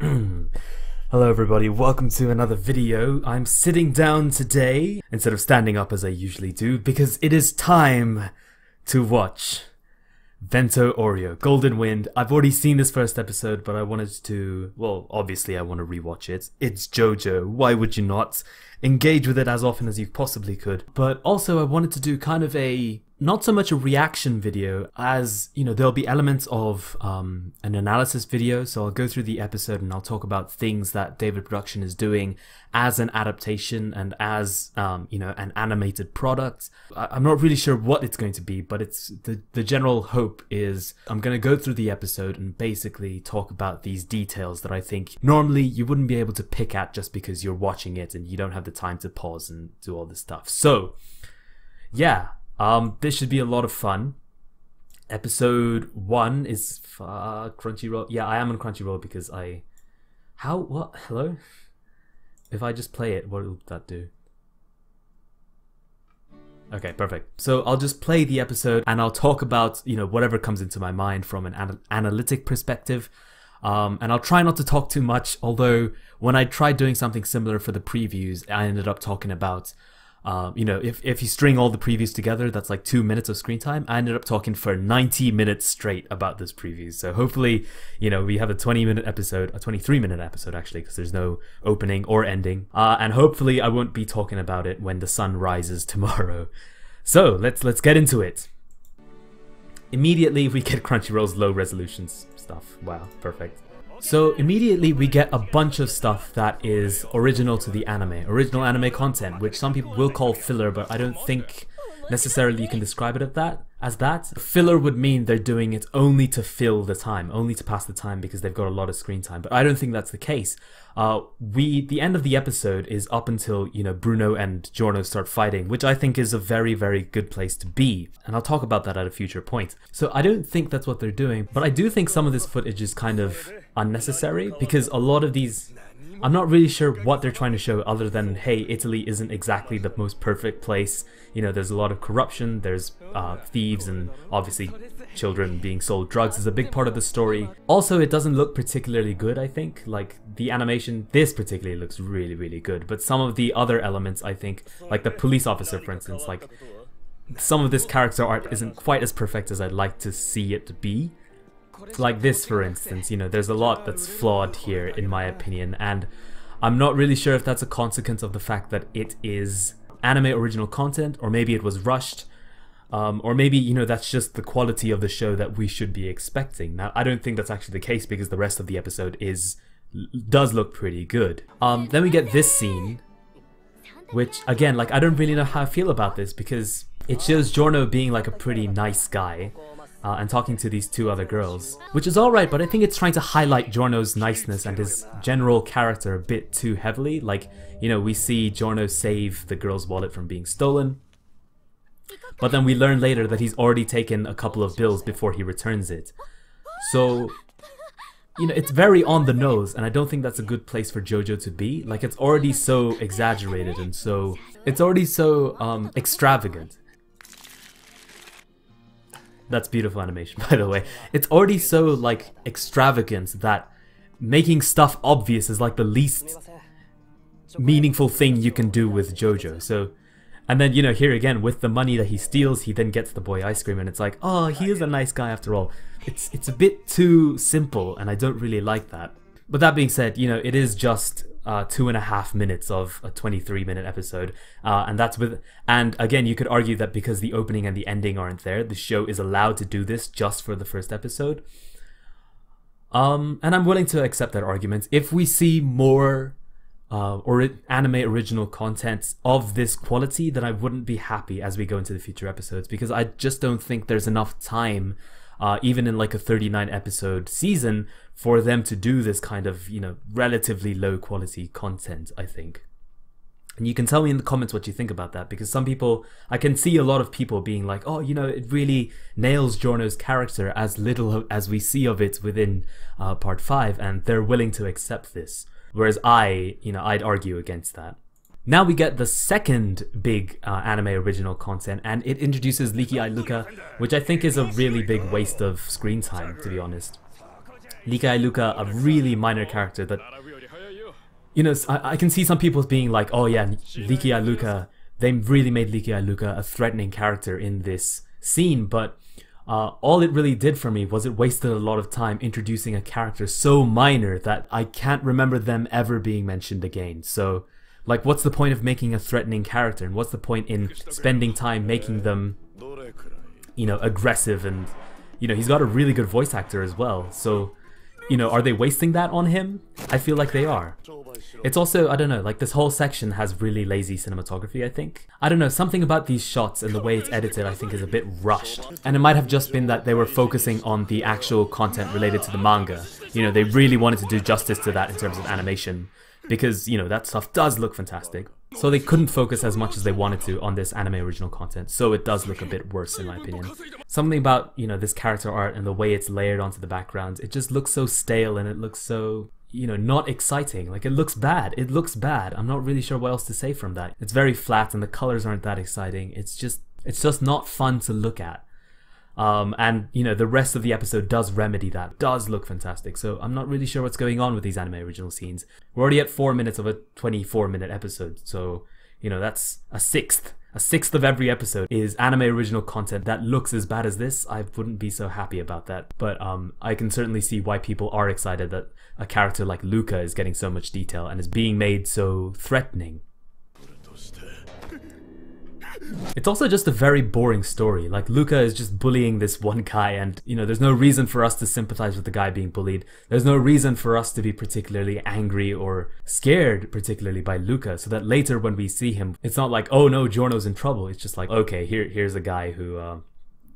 Hello everybody, welcome to another video. I'm sitting down today instead of standing up as I usually do because it is time to watch Vento Aureo, Golden Wind. I've already seen this first episode, but I wanted to, well, obviously I want to rewatch it. It's JoJo, why would you not? Engage with it as often as you possibly could. But also I wanted to do kind of a, not so much a reaction video as, you know, there'll be elements of an analysis video. So I'll go through the episode and I'll talk about things that David Production is doing as an adaptation and as, you know, an animated product. I'm not really sure what it's going to be, but it's the general hope is I'm going to go through the episode and basically talk about these details that I think normally you wouldn't be able to pick at just because you're watching it and you don't have the time to pause and do all this stuff. So, yeah. This should be a lot of fun. Episode 1 is Crunchyroll. Yeah, I am on Crunchyroll because hello? If I just play it, what will that do? Okay, perfect. So I'll just play the episode and I'll talk about, you know, whatever comes into my mind from an analytic perspective. And I'll try not to talk too much, although when I tried doing something similar for the previews, I ended up talking about you know, if you string all the previews together, that's like 2 minutes of screen time. I ended up talking for 90 minutes straight about this preview. So hopefully, you know, we have a 20-minute episode, a 23-minute episode actually, because there's no opening or ending. And hopefully I won't be talking about it when the sun rises tomorrow. So let's get into it. Immediately we get Crunchyroll's low resolution stuff. Wow, perfect. So immediately we get a bunch of stuff that is original to the anime, original anime content, which some people will call filler, but I don't think necessarily you can describe it as that. Filler would mean they're doing it only to fill the time, only to pass the time because they've got a lot of screen time, but I don't think that's the case. The end of the episode is up until, you know, Bruno and Giorno start fighting, which I think is a very, very good place to be. And I'll talk about that at a future point. So I don't think that's what they're doing, but I do think some of this footage is kind of unnecessary because a lot of these, I'm not really sure what they're trying to show other than, hey, Italy isn't exactly the most perfect place. You know, there's a lot of corruption, there's thieves, and obviously children being sold drugs is a big part of the story. Also, it doesn't look particularly good, I think. Like, the animation, this particularly looks really, really good. But some of the other elements, I think, like the police officer, for instance, like, some of this character art isn't quite as perfect as I'd like to see it to be. Like this, for instance, you know, there's a lot that's flawed here, in my opinion, and I'm not really sure if that's a consequence of the fact that it is anime original content, or maybe it was rushed, or maybe, you know, that's just the quality of the show that we should be expecting. Now, I don't think that's actually the case because the rest of the episode does look pretty good. Then we get this scene, which, again, like, I don't really know how I feel about this because it shows Giorno being like a pretty nice guy. And talking to these two other girls, which is alright, but I think it's trying to highlight Giorno's niceness and his general character a bit too heavily. Like, you know, we see Giorno save the girl's wallet from being stolen, but then we learn later that he's already taken a couple of bills before he returns it. So, you know, it's very on the nose, and I don't think that's a good place for JoJo to be. Like, it's already so exaggerated and so, it's already so extravagant. That's beautiful animation, by the way. It's already so, like, extravagant that making stuff obvious is like the least meaningful thing you can do with JoJo. So, and then, you know, here again, with the money that he steals, he then gets the boy ice cream, and it's like, oh, he is a nice guy after all. It's a bit too simple, and I don't really like that. But that being said, you know, it is just 2.5 minutes of a 23-minute episode, and that's with, and again, you could argue that because the opening and the ending aren't there, the show is allowed to do this just for the first episode. And I'm willing to accept that argument. If we see more anime original content of this quality, then I wouldn't be happy as we go into the future episodes, because I just don't think there's enough time, even in like a 39 episode season, for them to do this kind of, you know, relatively low quality content, I think. And you can tell me in the comments what you think about that, because some people, I can see a lot of people being like, oh, you know, it really nails Giorno's character as little as we see of it within part 5, and they're willing to accept this. Whereas I'd argue against that. Now we get the second big anime original content, and it introduces Leaky Eye Luca, which I think is a really big waste of screen time, to be honest. Likai Luka, a really minor character that, you know, I can see some people being like, oh yeah, Likai Luka, they really made Likai Luka a threatening character in this scene, but all it really did for me was it wasted a lot of time introducing a character so minor that I can't remember them ever being mentioned again. So, like, what's the point of making a threatening character, and what's the point in spending time making them, you know, aggressive? And, you know, he's got a really good voice actor as well, so, you know, are they wasting that on him? I feel like they are. It's also, I don't know, like, this whole section has really lazy cinematography, I think. I don't know, something about these shots and the way it's edited I think is a bit rushed. And it might have just been that they were focusing on the actual content related to the manga. You know, they really wanted to do justice to that in terms of animation, because, you know, that stuff does look fantastic. So they couldn't focus as much as they wanted to on this anime original content, so it does look a bit worse in my opinion. Something about, you know, this character art and the way it's layered onto the background, it just looks so stale and it looks so, you know, not exciting. Like, it looks bad. It looks bad. I'm not really sure what else to say from that. It's very flat and the colors aren't that exciting. It's just not fun to look at. And, you know, the rest of the episode does remedy that. It does look fantastic. So I'm not really sure what's going on with these anime original scenes. We're already at 4 minutes of a 24-minute episode. So, you know, that's a sixth. A sixth of every episode is anime original content that looks as bad as this. I wouldn't be so happy about that. But I can certainly see why people are excited that a character like Luka is getting so much detail and is being made so threatening. It's also just a very boring story. Like, Luka is just bullying this one guy, and, you know, there's no reason for us to sympathize with the guy being bullied. There's no reason for us to be particularly angry or scared particularly by Luka, so that later when we see him, it's not like, oh no, Giorno's in trouble. It's just like, okay, here's a guy who,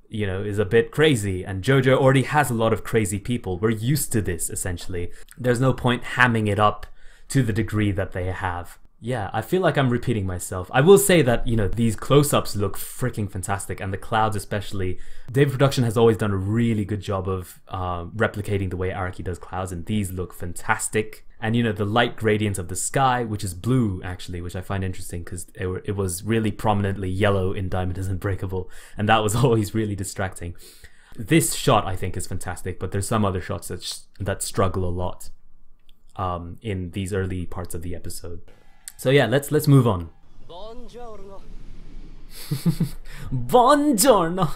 you know, is a bit crazy, and JoJo already has a lot of crazy people. We're used to this, essentially. There's no point hamming it up to the degree that they have. Yeah, I feel like I'm repeating myself. I will say that, you know, these close-ups look freaking fantastic, and the clouds especially. David Production has always done a really good job of replicating the way Araki does clouds, and these look fantastic. And, you know, the light gradient of the sky, which is blue, actually, which I find interesting because it was really prominently yellow in Diamond is Unbreakable, and that was always really distracting. This shot, I think, is fantastic, but there's some other shots that struggle a lot in these early parts of the episode. So yeah, let's move on. Buongiorno. Buongiorno.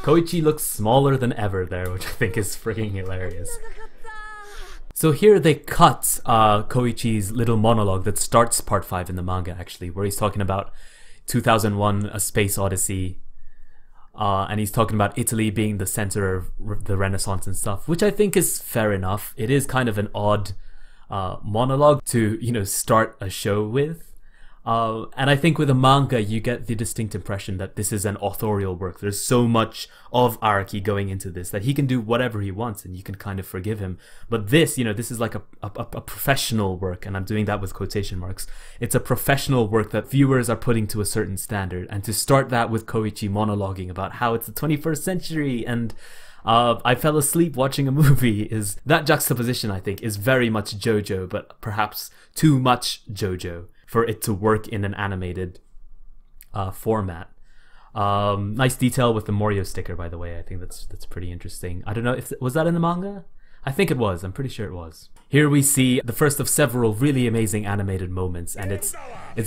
Koichi looks smaller than ever there, which I think is freaking hilarious. So here they cut Koichi's little monologue that starts part 5 in the manga, actually, where he's talking about 2001: A Space Odyssey, and he's talking about Italy being the center of the Renaissance and stuff, which I think is fair enough. It is kind of an odd monologue to, you know, start a show with. And I think with a manga you get the distinct impression that this is an authorial work. There's so much of Araki going into this that he can do whatever he wants and you can kind of forgive him. But this, you know, this is like a professional work, and I'm doing that with quotation marks. It's a professional work that viewers are putting to a certain standard, and to start that with Koichi monologuing about how it's the 21st century and I fell asleep watching a movie, is that juxtaposition, I think, is very much JoJo, but perhaps too much JoJo for it to work in an animated format. Nice detail with the Morio sticker, by the way. I think that's pretty interesting. I don't know if was that in the manga? I think it was. I'm pretty sure it was. Here we see the first of several really amazing animated moments, and it's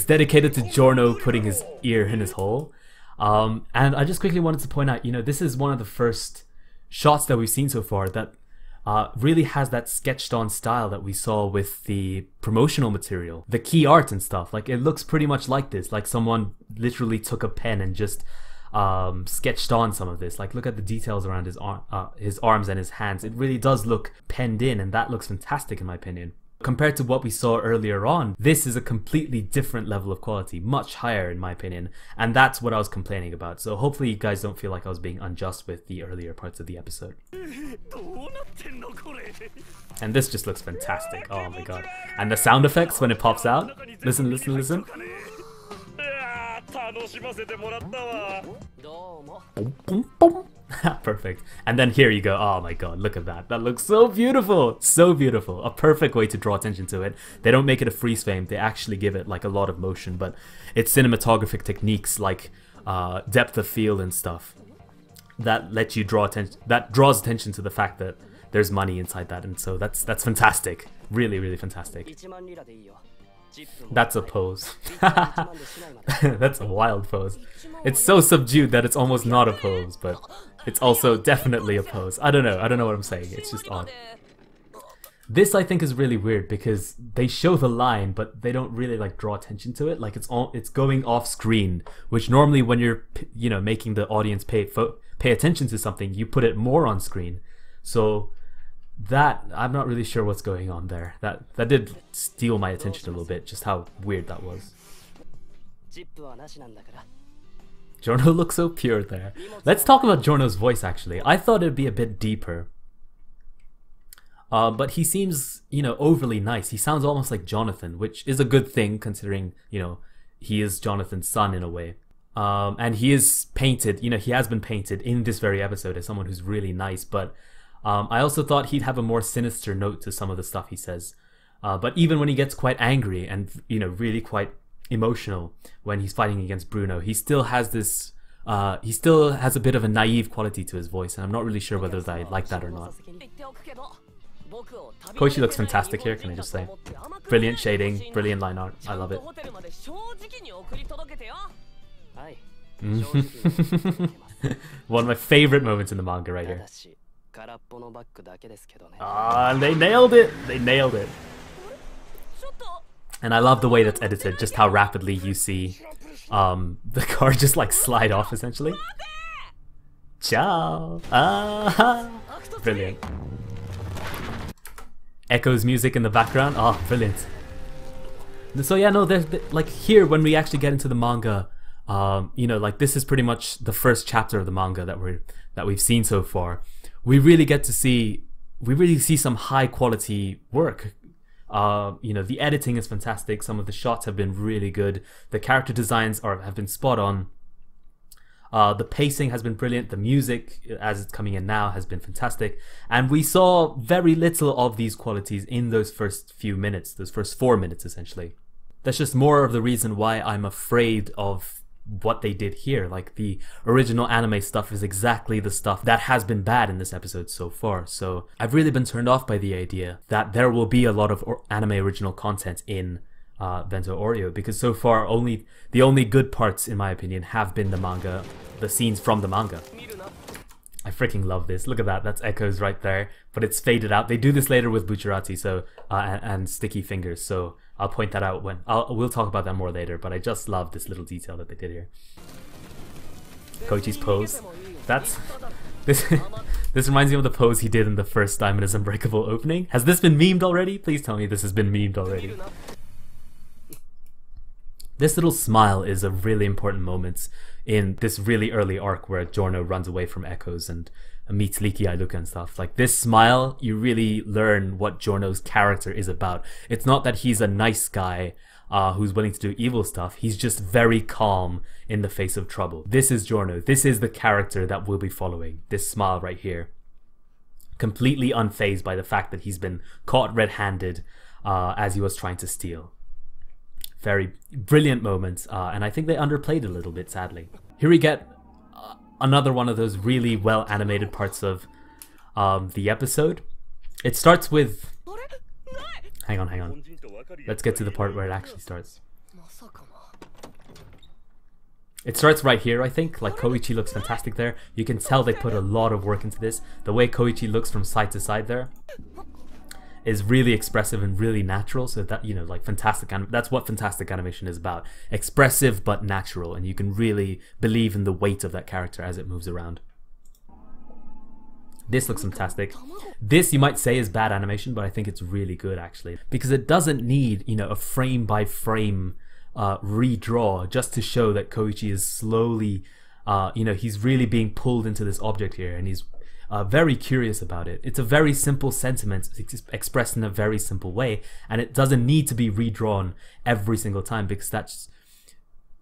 dedicated to Giorno putting his ear in his hole. And I just quickly wanted to point out, you know, this is one of the first shots that we've seen so far that really has that sketched on style that we saw with the promotional material, the key art and stuff. Like, it looks pretty much like this, like someone literally took a pen and just sketched on some of this. Like, look at the details around his arms and his hands. It really does look penned in, and that looks fantastic in my opinion. Compared to what we saw earlier on, this is a completely different level of quality, much higher in my opinion, and that's what I was complaining about. So hopefully you guys don't feel like I was being unjust with the earlier parts of the episode. And this just looks fantastic. Oh my god. And the sound effects when it pops out. Listen, listen, listen. Boom, boom, boom. Perfect. And then here you go. Oh my god, look at that. That looks so beautiful. So beautiful. A perfect way to draw attention to it. They don't make it a freeze frame. They actually give it like a lot of motion, but it's cinematographic techniques like depth of field and stuff that let you draw attention, that draws attention to the fact that there's money inside that, and so that's fantastic. Really, really fantastic. That's a pose. That's a wild pose. It's so subdued that it's almost not a pose, but it's also definitely a pose. I don't know what I'm saying. It's just odd. This I think is really weird because they show the line, but they don't really like draw attention to it. Like it's going off screen, which normally when you're making the audience pay attention to something, you put it more on screen. So that I'm not really sure what's going on there. That did steal my attention a little bit, just how weird that was. Giorno looks so pure there. Let's talk about Giorno's voice actually. I thought it'd be a bit deeper. But he seems, overly nice. He sounds almost like Jonathan, which is a good thing considering, he is Jonathan's son in a way. And he is painted, he has been painted in this very episode as someone who's really nice, but I also thought he'd have a more sinister note to some of the stuff he says. But even when he gets quite angry and, really quite emotional when he's fighting against Bruno, he still has this, he still has a bit of a naive quality to his voice, and I'm not really sure whether I like that or not. Koichi looks fantastic here, can I just say. Brilliant shading, brilliant line art, I love it. One of my favorite moments in the manga right here. Ah, they nailed it! They nailed it! And I love the way that's edited, just how rapidly you see the car just like slide off essentially. Ciao! Ah, brilliant. Echo's music in the background, oh, brilliant. So yeah, no, there's like here when we actually get into the manga, like this is pretty much the first chapter of the manga that we've seen so far. We really see some high quality work. The editing is fantastic. Some of the shots have been really good. The character designs have been spot on. The pacing has been brilliant. The music, as it's coming in now, has been fantastic. And we saw very little of these qualities in those first few minutes, those first 4 minutes essentially. That's just more of the reason why I'm afraid of what they did here. Like the original anime stuff is exactly the stuff that has been bad in this episode so far. So I've really been turned off by the idea that there will be a lot of anime original content in Vento Aureo, because so far the only good parts in my opinion have been the scenes from the manga. I freaking love this. Look at that. That's Echoes right there, but it's faded out. They do this later with Bucciarati, so and Sticky Fingers. So I'll point that out we'll talk about that more later. But I just love this little detail that they did here. Koichi's pose. This reminds me of the pose he did in the first Diamond is Unbreakable opening. Has this been memed already? Please tell me this has been memed already. This little smile is a really important moment in this really early arc where Giorno runs away from Echoes and meets Riki Ailuka and stuff. Like this smile, you really learn what Giorno's character is about. It's not that he's a nice guy who's willing to do evil stuff. He's just very calm in the face of trouble. This is Giorno. This is the character that we'll be following. This smile right here. Completely unfazed by the fact that he's been caught red-handed as he was trying to steal. Very brilliant moments, and I think they underplayed a little bit, sadly. Here we get another one of those really well animated parts of the episode. It starts with... Hang on. Let's get to the part where it actually starts. It starts right here, I think. Like, Koichi looks fantastic there. You can tell they put a lot of work into this. The way Koichi looks from side to side there is really expressive and really natural, so that, like that's what fantastic animation is about. Expressive but natural, and you can really believe in the weight of that character as it moves around. This looks fantastic. This you might say is bad animation, but I think it's really good actually, because it doesn't need, a frame by frame redraw just to show that Koichi is slowly, he's really being pulled into this object here, and he's very curious about it. It's a very simple sentiment expressed in a very simple way, and it doesn't need to be redrawn every single time, because that's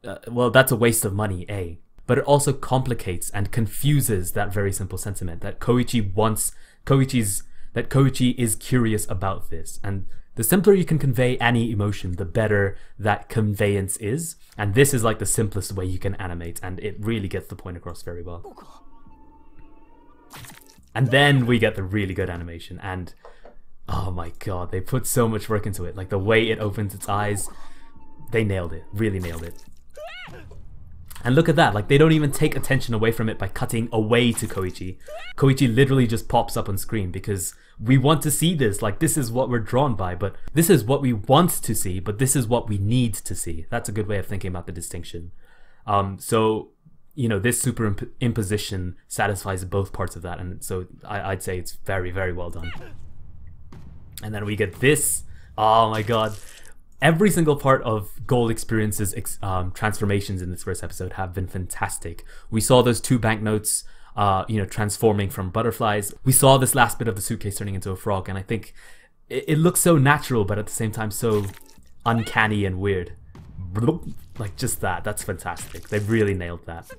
that's a waste of money, A. But it also complicates and confuses that very simple sentiment that Koichi is curious about this. And the simpler you can convey any emotion, the better that conveyance is. And this is like the simplest way you can animate, and it really gets the point across very well. And then we get the really good animation, and oh my god, they put so much work into it. Like the way it opens its eyes, they nailed it, really nailed it. And look at that, like they don't even take attention away from it by cutting away to Koichi. Koichi literally just pops up on screen because we want to see this. Like this is what we're drawn by, but this is what we want to see, but this is what we need to see. That's a good way of thinking about the distinction. So, you know, this superimposition satisfies both parts of that, and so I'd say it's very, very well done. And then we get this. Oh my god. Every single part of Gold Experience's transformations in this first episode have been fantastic. We saw those 2 banknotes, you know, transforming from butterflies. We saw this last bit of the suitcase turning into a frog, and I think it looks so natural, but at the same time so uncanny and weird. Like just that. That's fantastic. They really nailed that.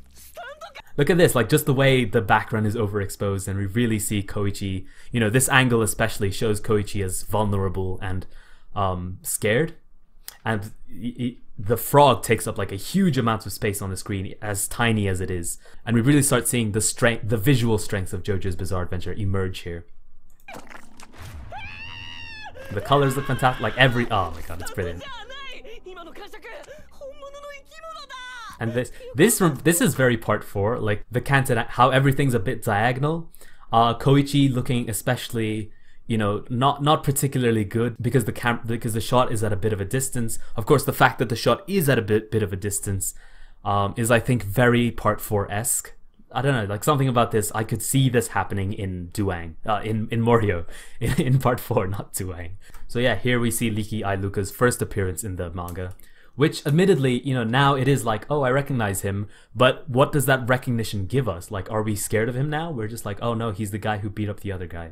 Look at this, like just the way the background is overexposed, and we really see Koichi, you know, this angle especially shows Koichi as vulnerable and scared. And the frog takes up like a huge amount of space on the screen, as tiny as it is. And we really start seeing the strength, the visual strength of JoJo's Bizarre Adventure emerge here. The colors look fantastic, like oh my god, it's brilliant. And this is very part 4, like the canted, how everything's a bit diagonal. Koichi looking especially, you know, not particularly good because the shot is at a bit of a distance. Of course, the fact that the shot is at a bit of a distance is, I think, very part 4-esque. I don't know, like something about this, I could see this happening in Duang, in Morio, in part 4, not Duang. So yeah, here we see Liki Ailuka's first appearance in the manga, which admittedly, you know, now it is like, oh, I recognize him, but what does that recognition give us? Like, are we scared of him now? We're just like, oh no, he's the guy who beat up the other guy.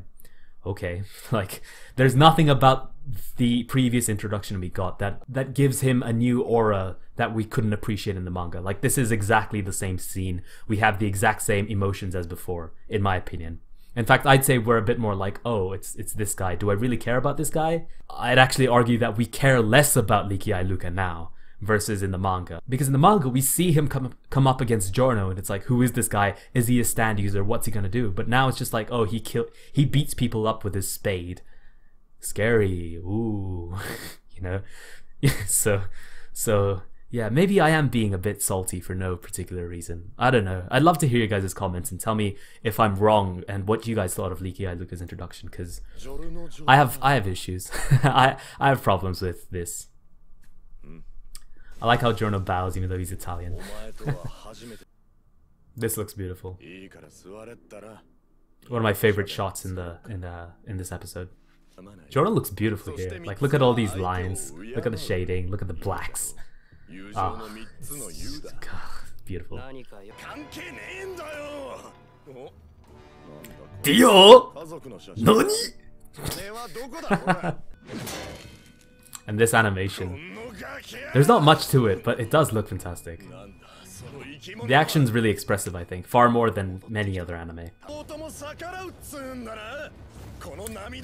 Okay, like there's nothing about the previous introduction we got that gives him a new aura that we couldn't appreciate in the manga. Like this is exactly the same scene. We have the exact same emotions as before, in my opinion. In fact, I'd say we're a bit more like, oh, it's this guy. Do I really care about this guy? I'd actually argue that we care less about Liki Ailuka now versus in the manga. Because in the manga, we see him come up against Giorno, and it's like, who is this guy? Is he a stand user? What's he gonna do? But now it's just like, oh, he beats people up with his spade. Scary. Ooh. You know? So yeah, maybe I am being a bit salty for no particular reason. I don't know. I'd love to hear you guys' comments and tell me if I'm wrong and what you guys thought of Liki Ailuka's introduction, because I have issues. I have problems with this. I like how Giorno bows even though he's Italian. This looks beautiful. One of my favorite shots in this episode. Giorno looks beautiful here. Like, look at all these lines. Look at the shading. Look at the blacks. Oh, beautiful. Dio! Nani? And this animation. There's not much to it, but it does look fantastic. The action's really expressive, I think, far more than many other anime.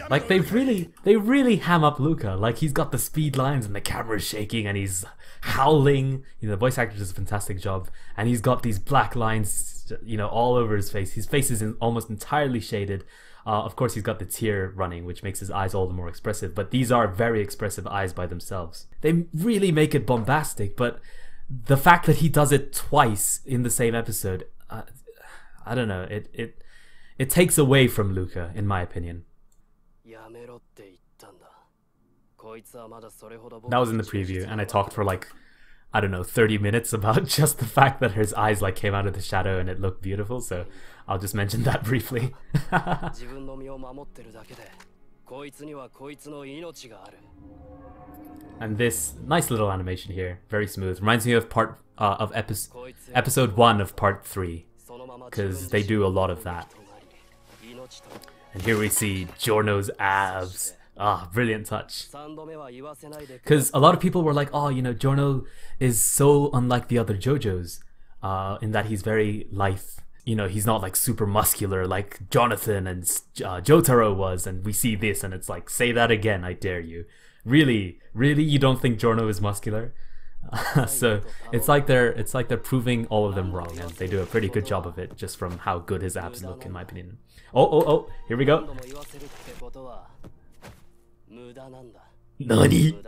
Like they really ham up Luca. Like he's got the speed lines and the camera's shaking and he's howling. You know, the voice actor does a fantastic job, and he's got these black lines, you know, all over his face. His face is almost entirely shaded. Of course, he's got the tear running, which makes his eyes all the more expressive, but these are very expressive eyes by themselves. They really make it bombastic, but the fact that he does it twice in the same episode, I don't know, it takes away from Luca, in my opinion. That was in the preview, and I talked for like, I don't know, 30 minutes about just the fact that his eyes like came out of the shadow and it looked beautiful, so I'll just mention that briefly. And this nice little animation here, very smooth, reminds me of episode 1 of part 3, because they do a lot of that. And here we see Giorno's abs. Ah, brilliant touch. Because a lot of people were like, oh, you know, Giorno is so unlike the other JoJo's in that he's very lithe. You know, he's not like super muscular like Jonathan and Jotaro was, and we see this and it's like, say that again, I dare you. Really, you don't think Giorno is muscular? So it's like they're proving all of them wrong, and they do a pretty good job of it just from how good his abs look, in my opinion. Oh, here we go. Nani?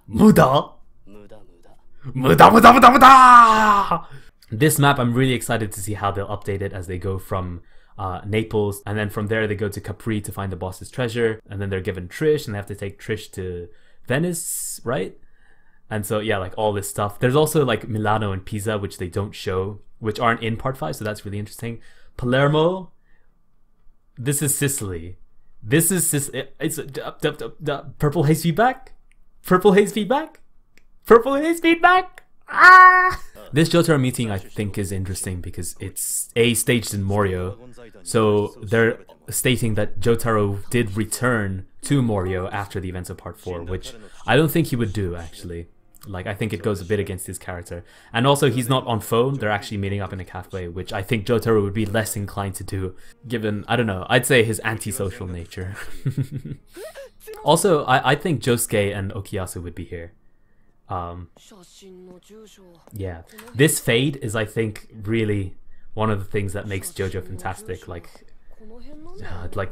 Muda? Muda! This map, I'm really excited to see how they'll update it as they go from Naples, and then from there they go to Capri to find the boss's treasure, and then they're given Trish, and they have to take Trish to Venice, right? And so yeah, like all this stuff. There's also like Milano and Pisa, which they don't show, which aren't in part 5, so that's really interesting. Palermo, this is Sicily. This is it's purple haze feedback? Purple haze feedback? Purple haze feedback? Ah! This Jotaro meeting I think is interesting because it's staged in Morio, so they're stating that Jotaro did return to Morio after the events of part 4, which I don't think he would do actually. Like, I think it goes a bit against his character. And also, he's not on phone, they're actually meeting up in a cafe, which I think Jotaro would be less inclined to do, given, I don't know, I'd say his antisocial nature. Also, I think Josuke and Okuyasu would be here. Yeah, this fade is, I think, really one of the things that makes JoJo fantastic. Like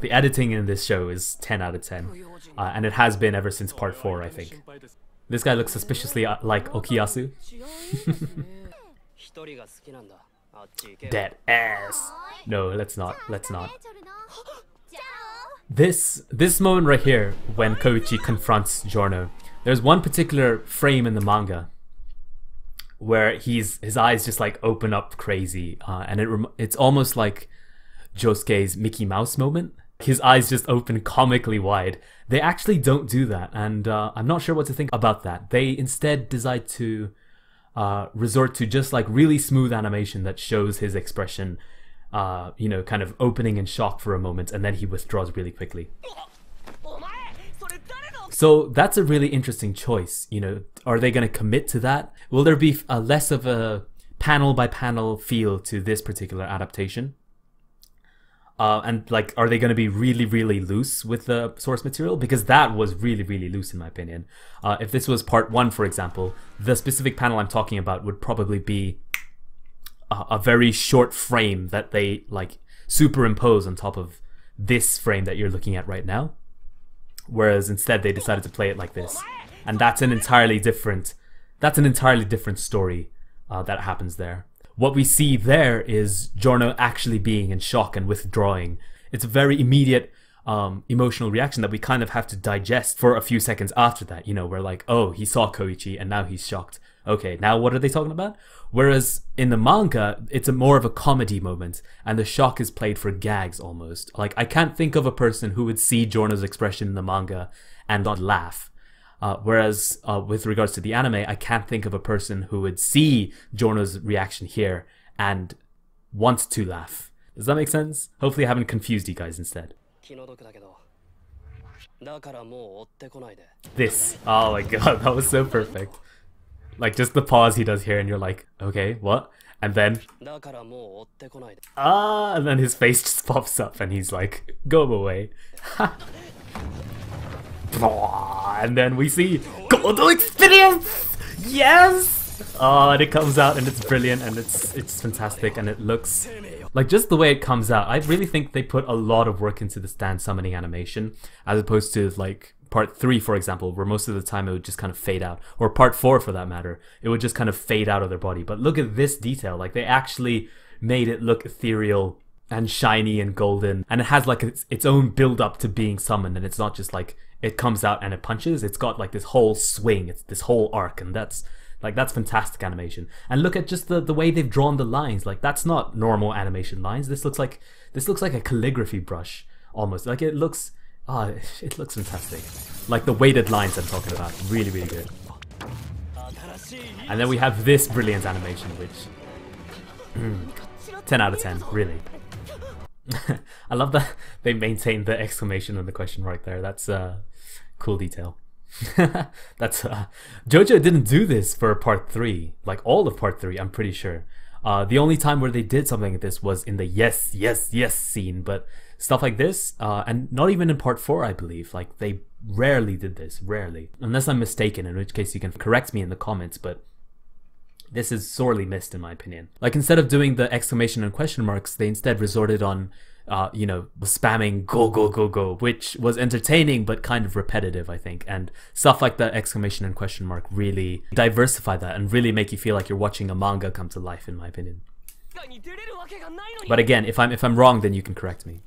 the editing in this show is 10 out of 10, and it has been ever since part 4, I think. This guy looks suspiciously like Okuyasu. Dead ass. No, let's not. Let's not. This moment right here, when Koichi confronts Giorno, there's one particular frame in the manga where his eyes just like open up crazy, and it's almost like Josuke's Mickey Mouse moment. His eyes just open comically wide. They actually don't do that, and I'm not sure what to think about that. They instead decide to resort to just like really smooth animation that shows his expression, you know, kind of opening in shock for a moment, and then he withdraws really quickly. So that's a really interesting choice. You know, are they going to commit to that? Will there be less of a panel by panel feel to this particular adaptation? And like, are they going to be really, really loose with the source material? Because that was really, really loose in my opinion. If this was part 1, for example, the specific panel I'm talking about would probably be a very short frame that they like superimpose on top of this frame that you're looking at right now. Whereas instead they decided to play it like this. And that's an entirely different story that happens there. What we see there is Giorno actually being in shock and withdrawing. It's a very immediate emotional reaction that we kind of have to digest for a few seconds after that. You know, we're like, oh, he saw Koichi and now he's shocked. Okay, now what are they talking about? Whereas in the manga, it's more of a comedy moment, and the shock is played for gags almost. Like, I can't think of a person who would see Giorno's expression in the manga and not laugh. Whereas with regards to the anime, I can't think of a person who would see Giorno's reaction here and want to laugh. Does that make sense? Hopefully I haven't confused you guys instead. This. Oh my god, that was so perfect. Like, just the pause he does here and you're like, okay, what? And then, and then his face just pops up and he's like, go away. And then we see Gold Experience! Yes! Oh, and it comes out and it's brilliant and it's fantastic, and it looks like, just the way it comes out, I really think they put a lot of work into the stand summoning animation, as opposed to like part 3, for example, where most of the time it would just kind of fade out, or part 4 for that matter, it would just kind of fade out of their body. But look at this detail, like they actually made it look ethereal and shiny and golden, and it has like its own build up to being summoned, and it's not just like it comes out and it punches. It's got like this whole swing, it's this whole arc, and that's fantastic animation. And look at just the way they've drawn the lines. Like, that's not normal animation lines. This looks like a calligraphy brush almost. Like, it looks fantastic. Like the weighted lines I'm talking about, really, really good. And then we have this brilliant animation, which 10 out of 10, really. I love that they maintained the exclamation and the question right there. That's a cool detail. That's JoJo didn't do this for part 3, like all of part 3, I'm pretty sure. The only time where they did something like this was in the yes, yes, yes scene, but stuff like this, and not even in part 4, I believe. Like, they rarely did this, rarely. Unless I'm mistaken, in which case you can correct me in the comments, but this is sorely missed in my opinion. Like, instead of doing the exclamation and question marks, they instead resorted on, you know, spamming go, go, go, go, which was entertaining but kind of repetitive, I think. And stuff like the exclamation and question mark really diversify that and really make you feel like you're watching a manga come to life, in my opinion. But again, if I'm wrong, then you can correct me.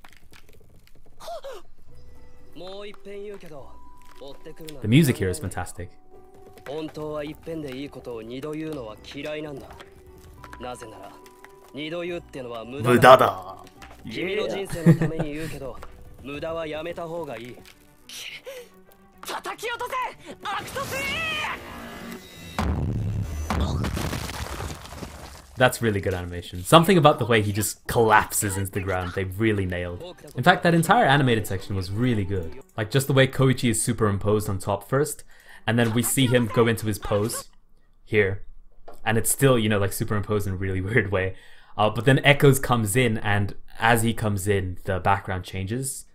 The music here is fantastic. Mudada. That's really good animation. Something about the way he just collapses into the ground, they really nailed. In fact, that entire animated section was really good. Like, just the way Koichi is superimposed on top first, and then we see him go into his pose here, and it's still, you know, like superimposed in a really weird way. But then Echoes comes in, and as he comes in, the background changes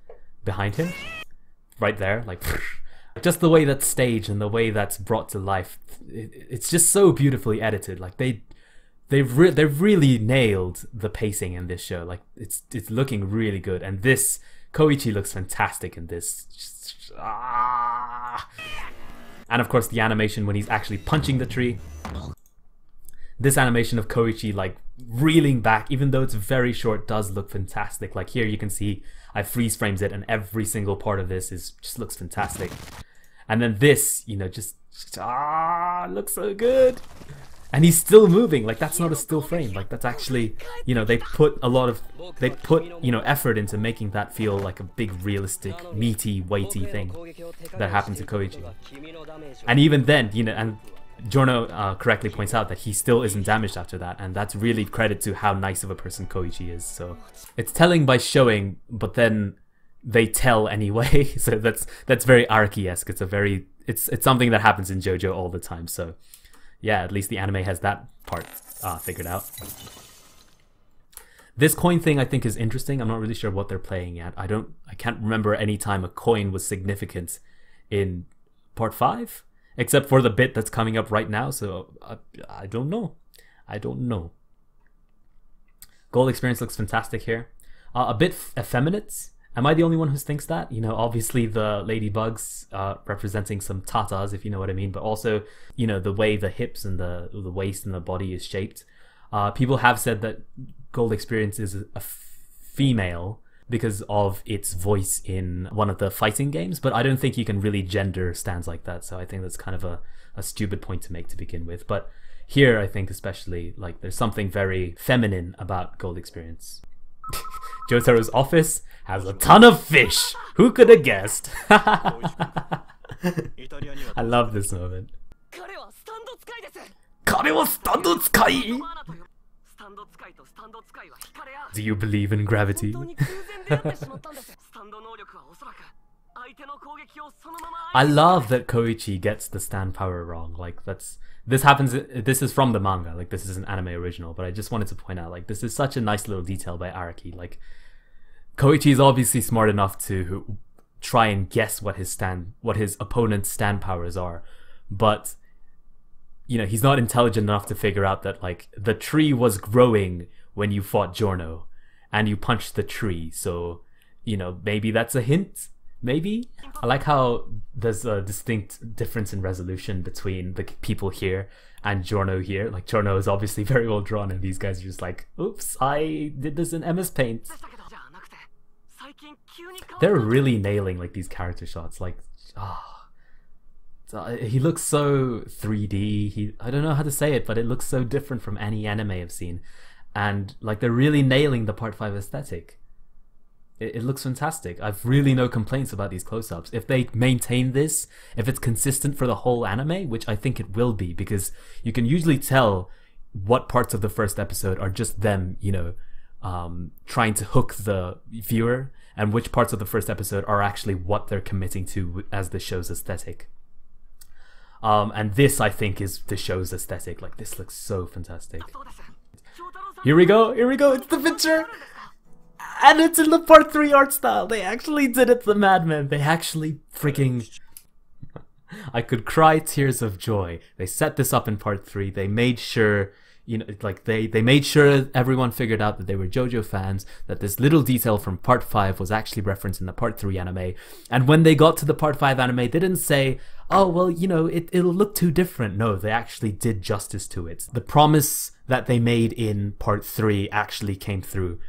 behind him. Right there, like, just the way that's staged and the way that's brought to life, it's just so beautifully edited. Like, they've really nailed the pacing in this show. Like, it's looking really good, and this Koichi looks fantastic in this. And of course the animation when he's actually punching the tree. This animation of Koichi like reeling back, even though it's very short, does look fantastic. Like here you can see I freeze frames it, and every single part of this just looks fantastic. And then this, you know, just looks so good. And he's still moving. Like, that's not a still frame. Like, that's actually, you know, they put you know, effort into making that feel like a big, realistic, meaty, weighty thing that happened to Koichi. And even then, you know, and Giorno correctly points out that he still isn't damaged after that, and that's really credit to how nice of a person Koichi is. So it's telling by showing, but then they tell anyway. So that's very Araki-esque. It's something that happens in JoJo all the time. So yeah, at least the anime has that part figured out. This coin thing I think is interesting. I'm not really sure what they're playing at. I can't remember any time a coin was significant in part 5, except for the bit that's coming up right now. So I don't know. Gold experience looks fantastic here. A bit effeminate. Am I the only one who thinks that? You know, obviously the ladybugs representing some tatas, if you know what I mean, but also, you know, the way the hips and the waist and the body is shaped. People have said that Gold Experience is a female because of its voice in one of the fighting games, but I don't think you can really gender stands like that, so I think that's kind of a stupid point to make to begin with. But here, I think especially, like, there's something very feminine about Gold Experience. Jotaro's office has a ton of fish! Who could have guessed? I love this moment. Do you believe in gravity? I love that Koichi gets the stand power wrong. Like, this is from the manga, like this is an anime original, but I just wanted to point out, like, this is such a nice little detail by Araki. Like, Koichi is obviously smart enough to try and guess what his opponent's stand powers are, but you know, he's not intelligent enough to figure out that, like, the tree was growing when you fought Giorno and you punched the tree, so, you know, maybe that's a hint. Maybe? I like how there's a distinct difference in resolution between the people here and Giorno here. Like, Giorno is obviously very well drawn, and these guys are just like, oops, I did this in MS Paint. They're really nailing, like, these character shots. Like, he looks so 3D. I don't know how to say it, but it looks so different from any anime I've seen. And, like, they're really nailing the Part 5 aesthetic. It looks fantastic. I've really no complaints about these close-ups. If they maintain this, if it's consistent for the whole anime, which I think it will be, because you can usually tell what parts of the first episode are just them, you know, trying to hook the viewer, and which parts of the first episode are actually what they're committing to as the show's aesthetic. And this, I think, is the show's aesthetic. Like, this looks so fantastic. Here we go, it's the picture! And it's in the part 3 art style. They actually did it, the madmen. They actually freaking... I could cry tears of joy. They set this up in part 3. They made sure, you know, like they made sure everyone figured out that they were JoJo fans, that this little detail from part 5 was actually referenced in the part 3 anime. And when they got to the part 5 anime, they didn't say, oh, well, you know, it'll look too different. No, they actually did justice to it. The promise that they made in part 3 actually came through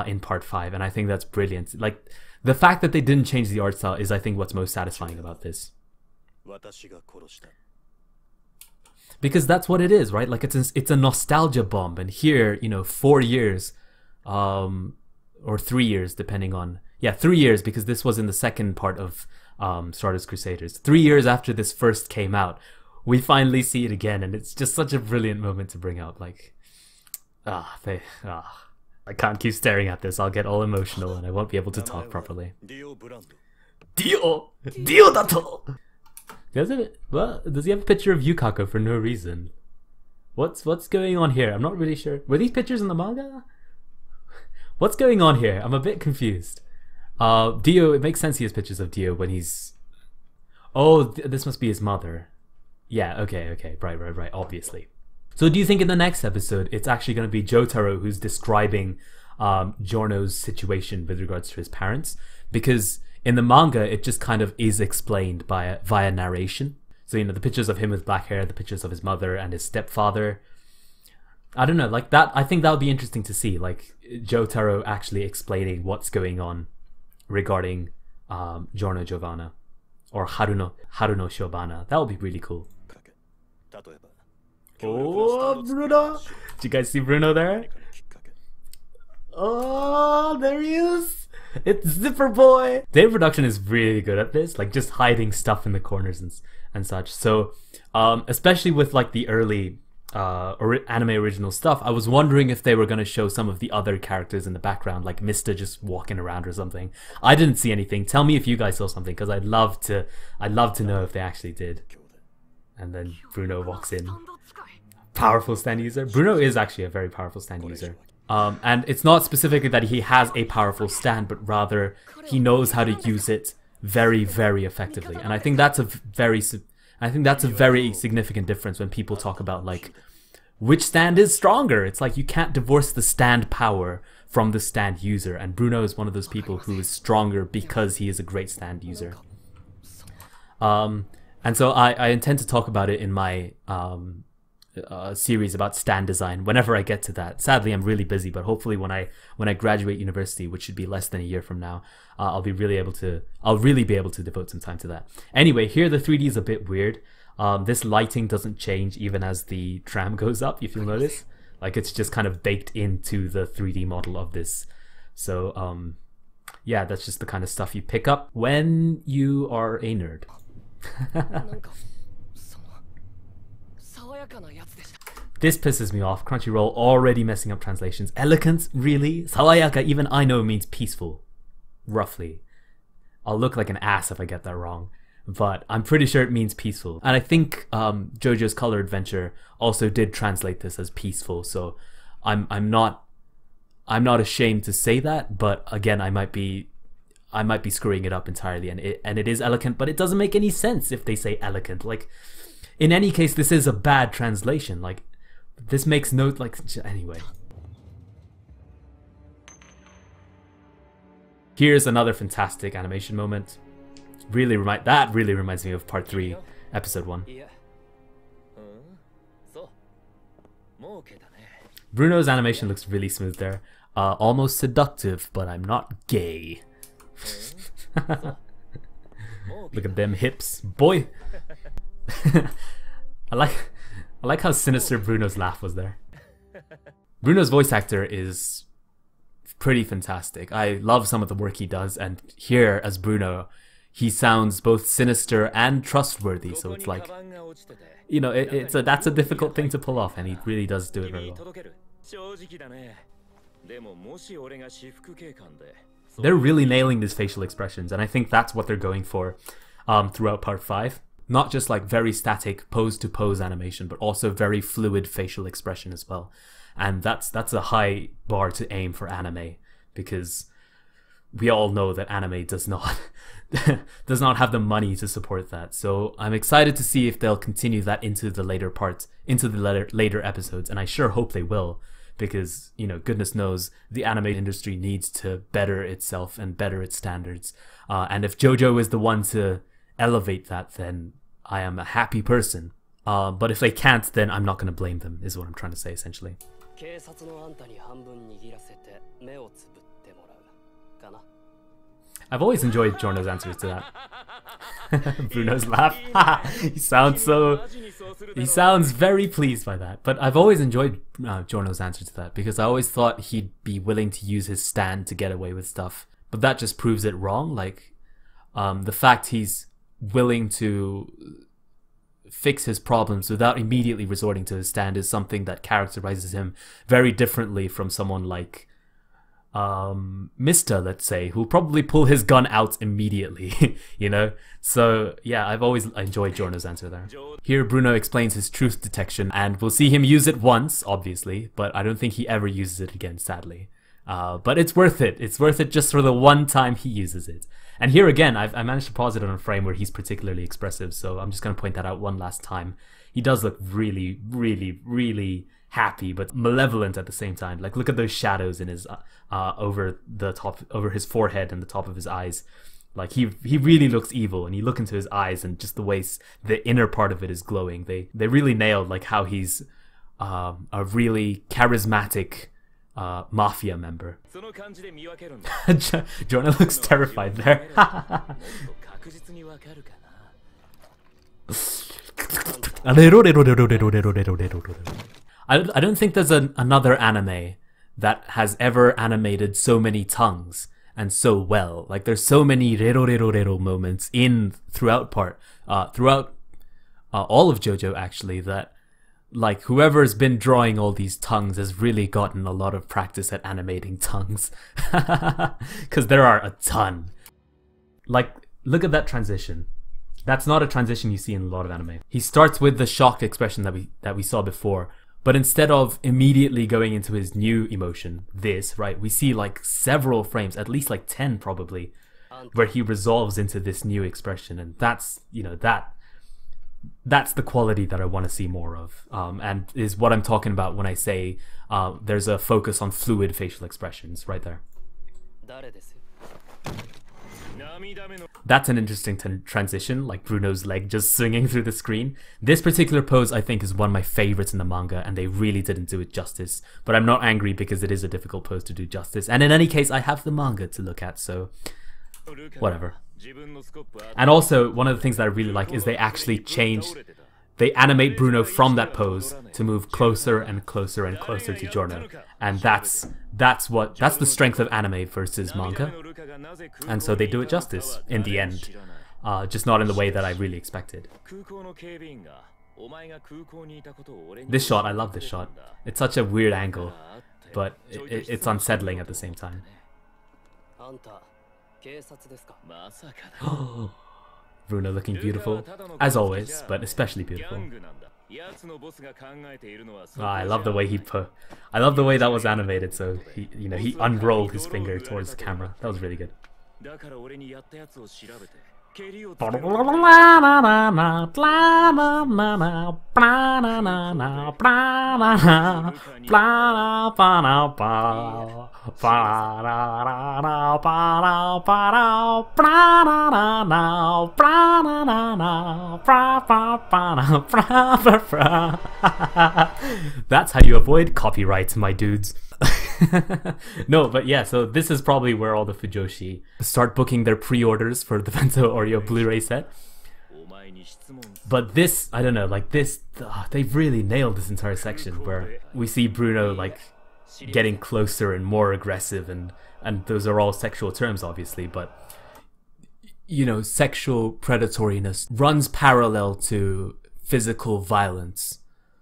in part 5, and I think that's brilliant. Like, the fact that they didn't change the art style is, I think, what's most satisfying about this. Because that's what it is, right? Like, it's a nostalgia bomb, and here, you know, 4 years, or 3 years, depending on... Yeah, 3 years, because this was in the second part of Stardust Crusaders. 3 years after this first came out, we finally see it again, and it's just such a brilliant moment to bring up. Like, I can't keep staring at this. I'll get all emotional, and I won't be able to talk properly. Dio dato! Does he have a picture of Yukako for no reason? What's going on here? I'm not really sure. Were these pictures in the manga? What's going on here? I'm a bit confused. Dio, it makes sense he has pictures of Dio when he's... Oh, this must be his mother. Yeah, okay, right, obviously. So do you think in the next episode it's actually going to be Jotaro who's describing Giorno's situation with regards to his parents? Because in the manga it just kind of is explained via narration. So, you know, the pictures of him with black hair, the pictures of his mother and his stepfather. I don't know, like that, I think that would be interesting to see, like Jotaro actually explaining what's going on regarding Giorno Giovanna or Haruno Shobana. That would be really cool. Oh, Bruno! Did you guys see Bruno there? Oh, there he is! It's Zipper Boy! Dave Production is really good at this, like just hiding stuff in the corners and such. So, especially with like the early anime original stuff, I was wondering if they were going to show some of the other characters in the background, like Mista just walking around or something. I didn't see anything. Tell me if you guys saw something, because I'd love to know if they actually did. And then Bruno walks in. Powerful stand user. Bruno is actually a very powerful stand user. And it's not specifically that he has a powerful stand, but rather he knows how to use it very, very effectively. And I think that's a very significant difference when people talk about like which stand is stronger. It's like you can't divorce the stand power from the stand user, and Bruno is one of those people who is stronger because he is a great stand user. And so I intend to talk about it in my series about stand design whenever I get to that. Sadly, I'm really busy, but hopefully when I graduate university, which should be less than a year from now, I'll really be able to devote some time to that. Anyway, here the 3D is a bit weird. This lighting doesn't change even as the tram goes up, if you'll notice. Like, it's just kind of baked into the 3D model of this. So yeah, that's just the kind of stuff you pick up when you are a nerd. This pisses me off. Crunchyroll already messing up translations. Elegant? Really? Sawayaka, even I know means peaceful. Roughly. I'll look like an ass if I get that wrong. But I'm pretty sure it means peaceful. And I think JoJo's Color Adventure also did translate this as peaceful. So I'm not ashamed to say that, but again, I might be screwing it up entirely, and it is elegant, but it doesn't make any sense if they say elegant. Like, in any case, this is a bad translation. Like, this makes no, like, anyway. Here's another fantastic animation moment. That really reminds me of part 3, episode 1. Bruno's animation looks really smooth there. Almost seductive, but I'm not gay. Look at them hips, boy. I like how sinister Bruno's laugh was there. Bruno's voice actor is pretty fantastic. I love some of the work he does, and here as Bruno, he sounds both sinister and trustworthy. So it's like, you know, that's a difficult thing to pull off, and he really does do it very well. They're really nailing these facial expressions, and I think that's what they're going for throughout part 5. Not just like very static pose-to-pose animation, but also very fluid facial expression as well. And that's a high bar to aim for anime, because we all know that anime does not does not have the money to support that. So I'm excited to see if they'll continue that into the later parts, into the later episodes, and I sure hope they will, because, you know, goodness knows the anime industry needs to better itself and better its standards. And if JoJo is the one to elevate that, then I am a happy person. But if they can't, then I'm not going to blame them, is what I'm trying to say, essentially. I've always enjoyed Giorno's answers to that. Bruno's laugh. He sounds very pleased by that. But I've always enjoyed Giorno's answer to that, because I always thought he'd be willing to use his stand to get away with stuff. But that just proves it wrong. Like, the fact he's willing to fix his problems without immediately resorting to his stand is something that characterizes him very differently from someone like Mr., let's say, who'll probably pull his gun out immediately, you know? So yeah, I've always enjoyed Giorno's answer there. Here Bruno explains his truth detection, and we'll see him use it once, obviously, but I don't think he ever uses it again, sadly. But it's worth it. It's worth it just for the one time he uses it. And here again, I managed to pause it on a frame where he's particularly expressive, so I'm just going to point that out one last time. He does look really, really, really happy, but malevolent at the same time. Like, look at those shadows in his over his forehead and the top of his eyes. Like, he really looks evil, and you look into his eyes, and just the way the inner part of it is glowing. They really nailed like how he's a really charismatic mafia member. Jonah looks terrified there. I don't think there's another anime that has ever animated so many tongues and so well. Like, there's so many rero moments throughout all of JoJo, actually, that like whoever's been drawing all these tongues has really gotten a lot of practice at animating tongues. Because there are a ton. Like, look at that transition. That's not a transition you see in a lot of anime. He starts with the shocked expression that we saw before, but instead of immediately going into his new emotion, right, we see like several frames, at least like 10 probably, where he resolves into this new expression, and that's, you know, that's the quality that I want to see more of, and is what I'm talking about when I say there's a focus on fluid facial expressions right there. That's an interesting transition, like Bruno's leg just swinging through the screen. This particular pose, I think, is one of my favorites in the manga, and they really didn't do it justice. But I'm not angry, because it is a difficult pose to do justice. And in any case, I have the manga to look at, so whatever. And also, one of the things that I really like is they actually they animate Bruno from that pose to move closer and closer and closer to Giorno. And that's the strength of anime versus manga. And so they do it justice in the end. Just not in the way that I really expected. This shot, I love this shot. It's such a weird angle, but it's unsettling at the same time. Bruno looking beautiful, as always, but especially beautiful. I love the way I love the way that was animated. So he unrolled his finger towards the camera. That was really good. That's how you avoid copyright, my dudes. No, but yeah, so this is probably where all the Fujoshi start booking their pre-orders for the Vento Aureo Blu-ray set. But this, I don't know, like this, they've really nailed this entire section where we see Bruno like getting closer and more aggressive, and those are all sexual terms, obviously, but you know, sexual predatoriness runs parallel to physical violence.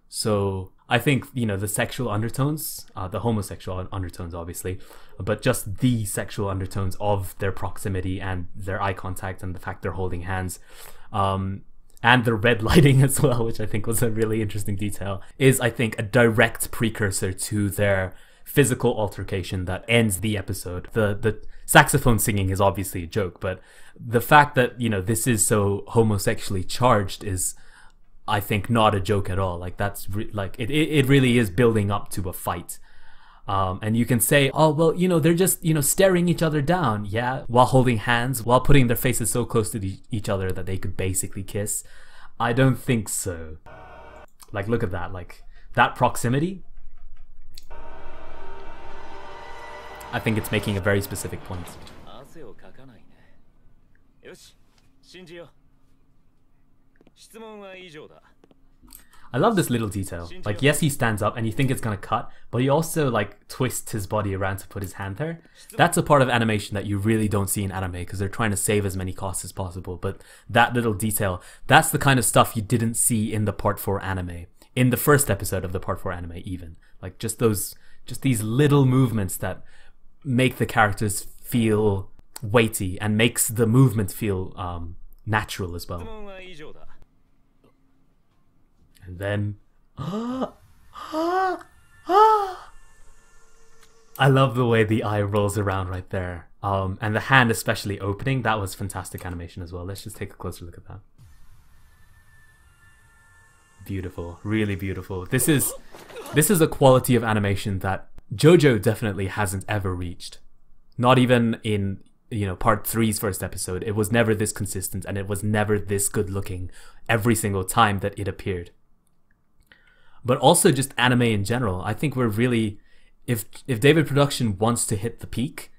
So I think, you know, the sexual undertones, the homosexual undertones, obviously, but just the sexual undertones of their proximity and their eye contact and the fact they're holding hands, and the red lighting as well, which I think was a really interesting detail, is, I think, a direct precursor to their physical altercation that ends the episode. The saxophone singing is obviously a joke, but the fact that, you know, this is so homosexually charged is, I think, not a joke at all. Like, that's it really is building up to a fight. And you can say, oh, well, you know, they're just, you know, staring each other down, yeah, while holding hands, while putting their faces so close to each other that they could basically kiss. I don't think so. Like, look at that, like, that proximity. I think it's making a very specific point. I love this little detail. Like, yes, he stands up and you think it's gonna cut, but he also, like, twists his body around to put his hand there. That's a part of animation that you really don't see in anime because they're trying to save as many costs as possible. But that little detail, that's the kind of stuff you didn't see in the Part 4 anime. In the first episode of the Part 4 anime, even. Like, just these little movements that make the characters feel weighty and makes the movement feel natural as well. And then I love the way the eye rolls around right there, and the hand especially opening. That was fantastic animation as well. Let's just take a closer look at that. Beautiful, really beautiful. This is a quality of animation that JoJo definitely hasn't ever reached. Not even in, you know, Part 3's first episode. It was never this consistent, and it was never this good looking every single time that it appeared. But also just anime in general. I think we're really, if David Production wants to hit the peak,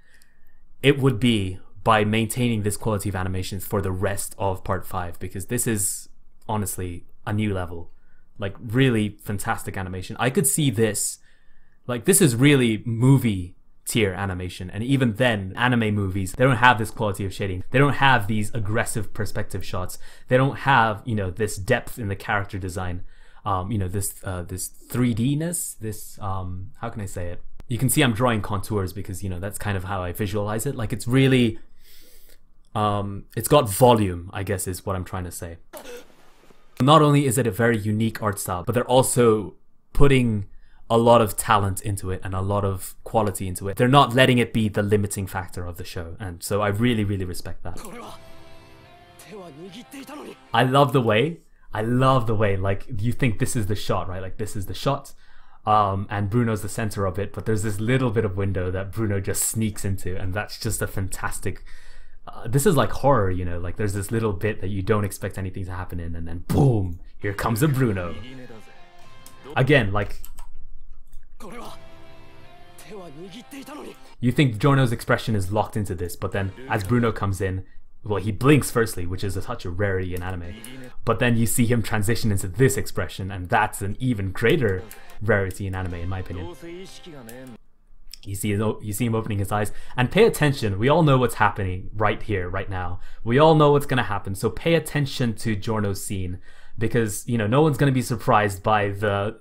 it would be by maintaining this quality of animations for the rest of Part 5, because this is honestly a new level. Like, really fantastic animation. I could see this, like, this is really movie tier animation, and even then, anime movies, they don't have this quality of shading. They don't have these aggressive perspective shots. They don't have, you know, this depth in the character design. You know, this 3D-ness, this, how can I say it? You can see I'm drawing contours because, you know, that's kind of how I visualize it. Like, it's really, it's got volume, I guess is what I'm trying to say. Not only is it a very unique art style, but they're also putting a lot of talent into it and a lot of quality into it. They're not letting it be the limiting factor of the show, and so I really, really respect that. I love the way, like, you think this is the shot, right? Like, this is the shot, and Bruno's the center of it, but there's this little bit of window that Bruno just sneaks into, and that's just a fantastic... this is like horror, you know, like there's this little bit that you don't expect anything to happen in, and then boom, here comes a Bruno. Again, like, you think Giorno's expression is locked into this, but then as Bruno comes in, well, he blinks firstly, which is such a rarity in anime, but then you see him transition into this expression, and that's an even greater rarity in anime, in my opinion. You see him opening his eyes, and pay attention. We all know what's happening right here, right now. We all know what's gonna happen, so pay attention to Giorno's scene, because, you know, no one's gonna be surprised by the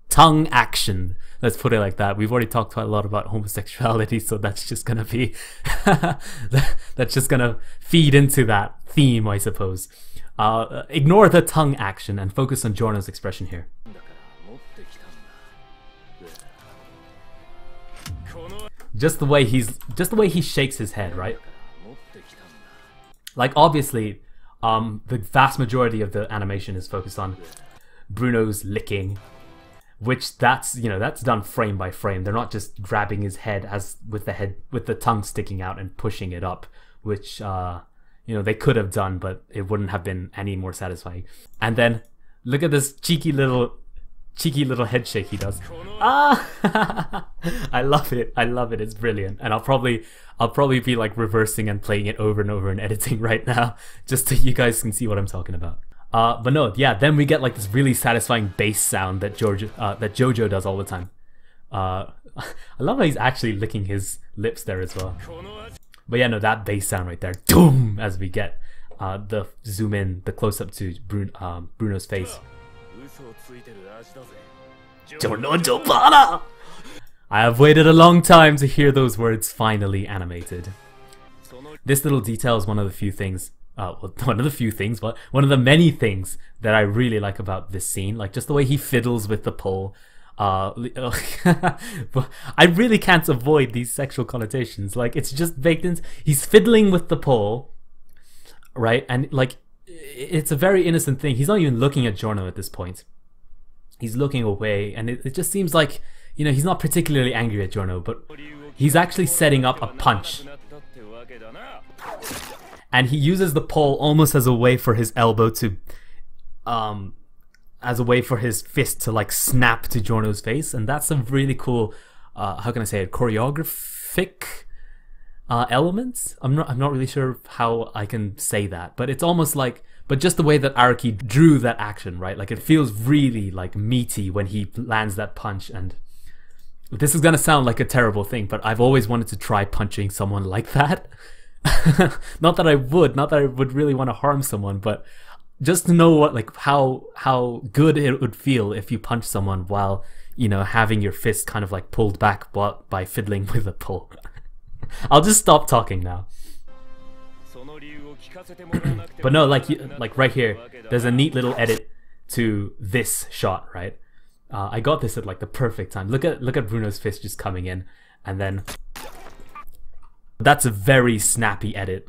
tongue action. Let's put it like that. We've already talked quite a lot about homosexuality, so that's just gonna be that's just gonna feed into that theme, I suppose. Ignore the tongue action and focus on Giorno's expression here. Just the way he shakes his head, right? Like, obviously, the vast majority of the animation is focused on Bruno's licking, which that's done frame by frame. They're not just grabbing his head with the tongue sticking out and pushing it up, which you know, they could have done, but it wouldn't have been any more satisfying. And then look at this cheeky little head shake he does. Ah, I love it. It's brilliant. And I'll probably be like reversing and playing it over and over in editing right now, just so you guys can see what I'm talking about. But no, yeah. Then we get like this really satisfying bass sound that Jojo does all the time. I love how he's actually licking his lips there as well. But yeah, no, that bass sound right there, doom, as we get the zoom in, the close up to Bruno's face. I have waited a long time to hear those words finally animated. This little detail is one of the few things, well, one of the few things, but one of the many things that I really like about this scene. Like, just the way he fiddles with the pole, But I really can't avoid these sexual connotations. Like, it's just baked in. He's fiddling with the pole, right? And like, it's a very innocent thing. He's not even looking at Giorno at this point. He's looking away, and it just seems like, you know, he's not particularly angry at Giorno, but he's actually setting up a punch. And he uses the pole almost as a way for his elbow to, as a way for his fist to like snap to Giorno's face. And that's a really cool, how can I say it, choreographic element. I'm not really sure how I can say that, but it's almost like, but just the way that Araki drew that action, right? Like, it feels really like meaty when he lands that punch. And this is gonna sound like a terrible thing, but I've always wanted to try punching someone like that. Not that I would really want to harm someone, but just to know what, like, how good it would feel if you punch someone while, you know, having your fist kind of like pulled back by fiddling with a pole. I'll just stop talking now. But no, like right here, there's a neat little edit to this shot, right? I got this at like the perfect time. Look at Bruno's fist just coming in, and then that's a very snappy edit,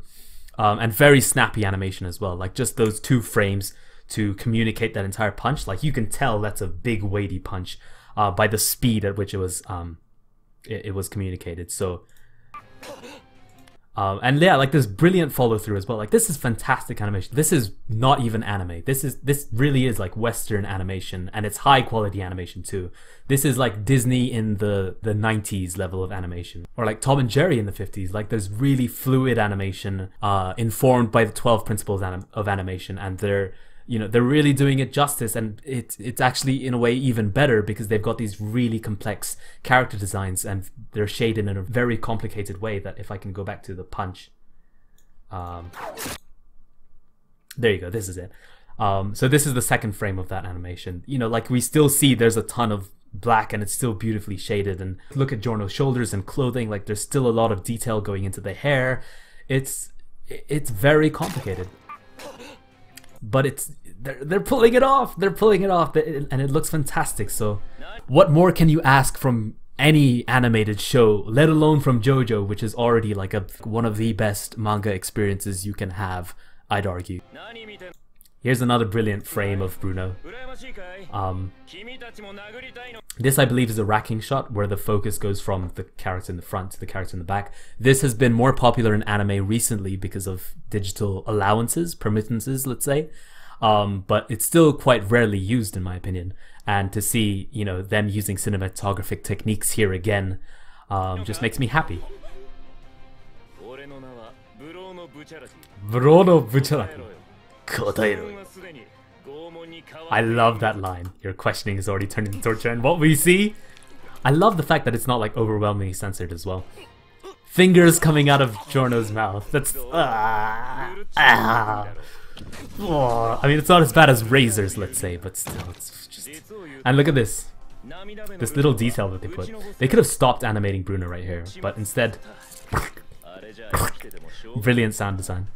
and very snappy animation as well. Like, just those 2 frames to communicate that entire punch. Like, you can tell that's a big weighty punch by the speed at which it was communicated. So. And yeah, like, there's brilliant follow through as well. Like, this is fantastic animation. This is not even anime. This really is like Western animation, and it's high quality animation too. This is like Disney in the 90s level of animation, or like Tom and Jerry in the 50s. Like, there's really fluid animation, informed by the 12 principles of animation, and they're really doing it justice, and it's actually in a way even better because they've got these really complex character designs, and they're shaded in a very complicated way. That if I can go back to the punch, there you go, this is it. So this is the second frame of that animation. You know, like, we still see there's a ton of black, and it's still beautifully shaded, and look at Giorno's shoulders and clothing. Like, there's still a lot of detail going into the hair. It's very complicated. But they're pulling it off. They're pulling it off, and it looks fantastic. So, what more can you ask from any animated show, let alone from JoJo, which is already like one of the best manga experiences you can have, I'd argue. Here's another brilliant frame of Bruno. This, I believe, is a racking shot where the focus goes from the character in the front to the character in the back. This has been more popular in anime recently because of digital allowances, permittances, let's say. But it's still quite rarely used, in my opinion. And to see, you know, them using cinematographic techniques here again, just makes me happy. Bruno Bucciarati. I love that line. Your questioning is already turned into torture, and what we see, I love the fact that it's not like overwhelmingly censored as well. Fingers coming out of Giorno's mouth. That's I mean, it's not as bad as razors, let's say, but still, it's just. And look at this little detail that they put. They could have stopped animating Bruno right here, but instead, brilliant sound design.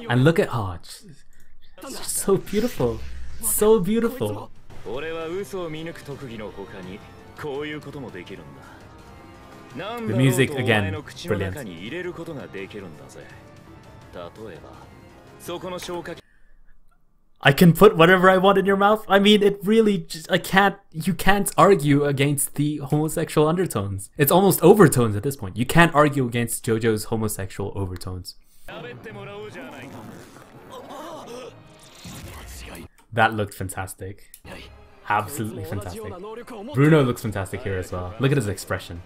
And look at, it's just so beautiful, so beautiful. The music, again, brilliant. I can put whatever I want in your mouth. I mean, it really just, you can't argue against the homosexual undertones. It's almost overtones at this point. You can't argue against JoJo's homosexual overtones. That looked fantastic. Absolutely fantastic. Bruno looks fantastic here as well. Look at his expression.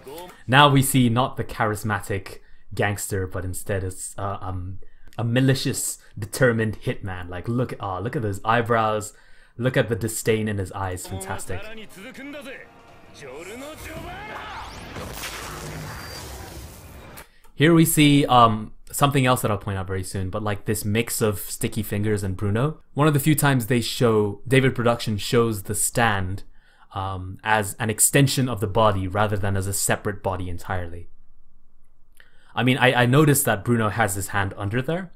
Now we see not the charismatic gangster, but instead it's a malicious, determined hitman. Like, look at those eyebrows. Look at the disdain in his eyes. Fantastic. Here we see something else that I'll point out very soon, but like this mix of Sticky Fingers and Bruno. One of the few times David Production shows the stand as an extension of the body rather than as a separate body entirely. I mean, I noticed that Bruno has his hand under there,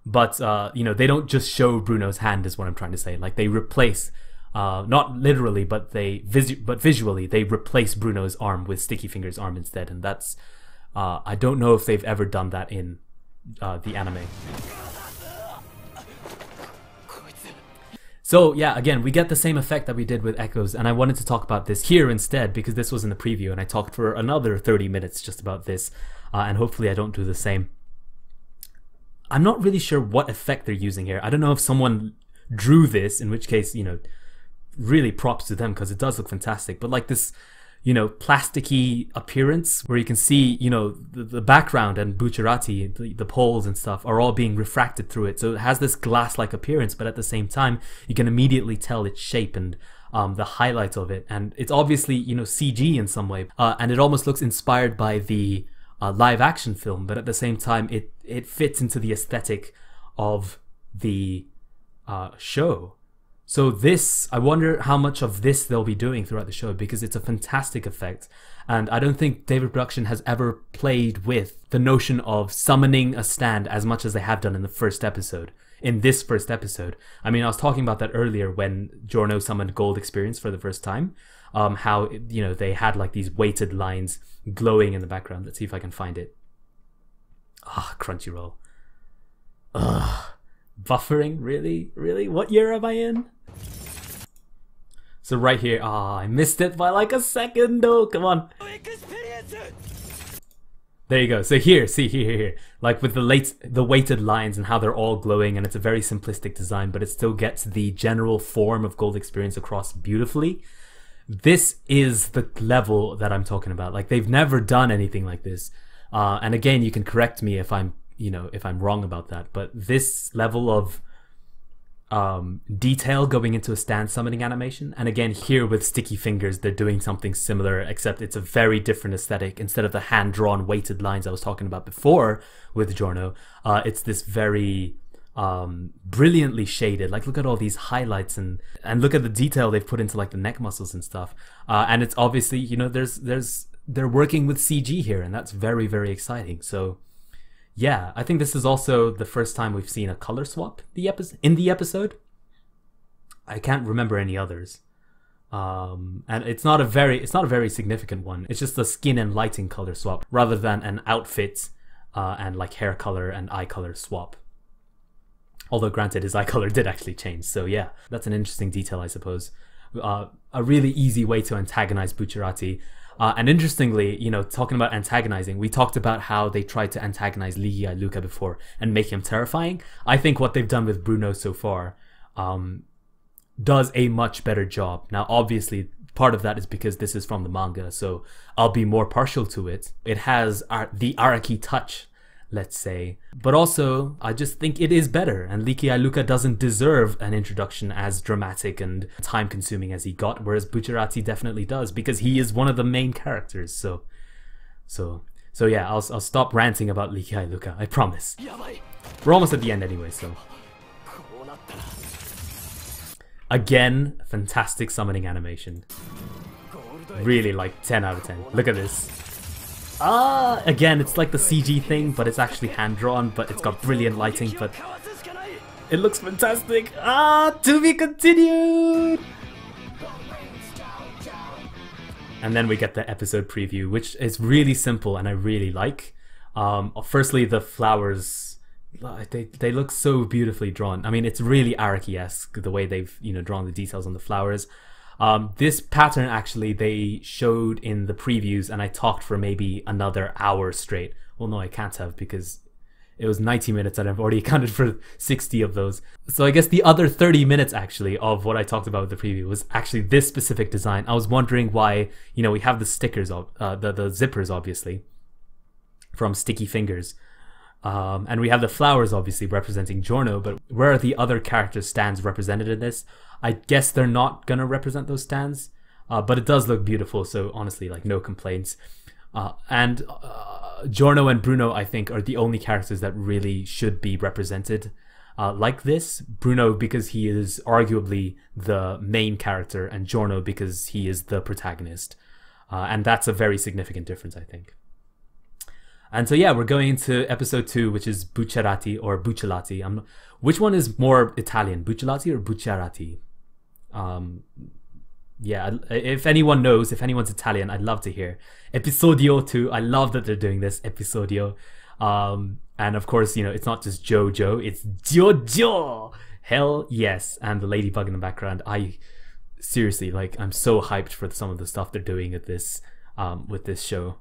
but you know, they don't just show Bruno's hand is what I'm trying to say. Like, they replace Not literally, but visually they replace Bruno's arm with Sticky Finger's arm instead, and that's I don't know if they've ever done that in the anime. So yeah, again, we get the same effect that we did with Echoes, and I wanted to talk about this here instead because this was in the preview, and I talked for another 30 minutes just about this, and hopefully I don't do the same. I'm not really sure what effect they're using here. I don't know if someone drew this, in which case, you know, really props to them because it does look fantastic, but like this, you know, plasticky appearance where you can see, you know, the background and Bucciarati, the poles and stuff are all being refracted through it. So it has this glass-like appearance, but at the same time, you can immediately tell its shape and the highlights of it. And it's obviously, you know, CG in some way. And it almost looks inspired by the live-action film, but at the same time, it fits into the aesthetic of the show. So this, I wonder how much of this they'll be doing throughout the show, because it's a fantastic effect. And I don't think David Production has ever played with the notion of summoning a stand as much as they have done in the first episode. In this first episode. I mean, I was talking about that earlier when Giorno summoned Gold Experience for the first time. How, you know, they had like these weighted lines glowing in the background. Let's see if I can find it. Crunchyroll. Buffering? Really? Really? What year am I in? So right here, I missed it by like a second. Oh, come on. There you go. So here, see here. Like with the weighted lines and how they're all glowing, and it's a very simplistic design, but it still gets the general form of Gold Experience across beautifully. This is the level that I'm talking about. Like they've never done anything like this. And again, you can correct me if I'm, you know, if I'm wrong about that, but this level of detail going into a stand summoning animation, and again here with Sticky Fingers they're doing something similar, except it's a very different aesthetic. Instead of the hand-drawn weighted lines I was talking about before with Giorno, it's this very brilliantly shaded, like look at all these highlights and look at the detail they've put into like the neck muscles and stuff, and it's obviously, you know, they're working with CG here, and that's very, very exciting. So yeah, I think this is also the first time we've seen a color swap in the episode. I can't remember any others, and it's not a very significant one. It's just a skin and lighting color swap rather than an outfit and like hair color and eye color swap. Although granted, his eye color did actually change. So yeah, that's an interesting detail, I suppose. A really easy way to antagonize Bucciarati. And interestingly, you know, talking about antagonizing, we talked about how they tried to antagonize Ligia Luca before and make him terrifying. I think what they've done with Bruno so far does a much better job. Now, obviously, part of that is because this is from the manga, so I'll be more partial to it. It has the Araki touch, let's say, but also I just think it is better, and Ligia Luca doesn't deserve an introduction as dramatic and time consuming as he got, whereas Bucciarati definitely does, because he is one of the main characters. So yeah, I'll stop ranting about Ligia Luca, I promise. We're almost at the end anyway, so again, fantastic summoning animation, really like 10 out of 10. Look at this. Again, it's like the CG thing, but it's actually hand-drawn, but it's got brilliant lighting, but it looks fantastic. To be continued! And then we get the episode preview, which is really simple and I really like. Firstly, the flowers, they look so beautifully drawn. I mean, it's really Araki-esque, the way they've, you know, drawn the details on the flowers. This pattern actually they showed in the previews, and I talked for maybe another hour straight. Well, no, I can't have, because it was 90 minutes and I've already accounted for 60 of those. So I guess the other 30 minutes actually of what I talked about with the preview was actually this specific design. I was wondering why, you know, we have the stickers, the zippers obviously from Sticky Fingers. And we have the flowers obviously representing Giorno, but where are the other character stands represented in this? I guess they're not gonna represent those stands, but it does look beautiful, so honestly, like, no complaints. And Giorno and Bruno, I think, are the only characters that really should be represented like this. Bruno because he is arguably the main character, and Giorno because he is the protagonist. And that's a very significant difference, I think. And so yeah, we're going into episode 2, which is Bucciarati or Bucciolati. Which one is more Italian, Bucciolati or Bucciarati? Yeah, if anyone knows, if anyone's Italian, I'd love to hear. Episodio too. I love that they're doing this episodio. And of course, you know, it's not just Jojo, it's Jojo. Hell yes. And the ladybug in the background. I seriously, like, I'm so hyped for some of the stuff they're doing with this show.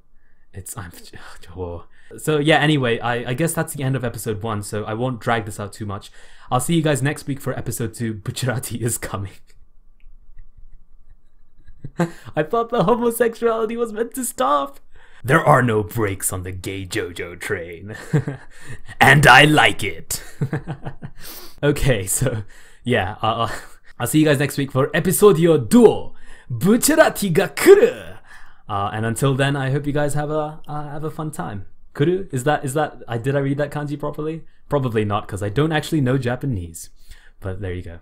So yeah, anyway, I guess that's the end of episode 1, so I won't drag this out too much. I'll see you guys next week for episode 2. Bucciarati is coming. I thought the homosexuality was meant to stop. There are no brakes on the gay JoJo train. And I like it. Okay, so yeah, I'll see you guys next week for episodio 2. Bucciarati ga kuru. And until then, I hope you guys have a fun time. Kuru? Is that did I read that kanji properly? Probably not, because I don't actually know Japanese. But there you go.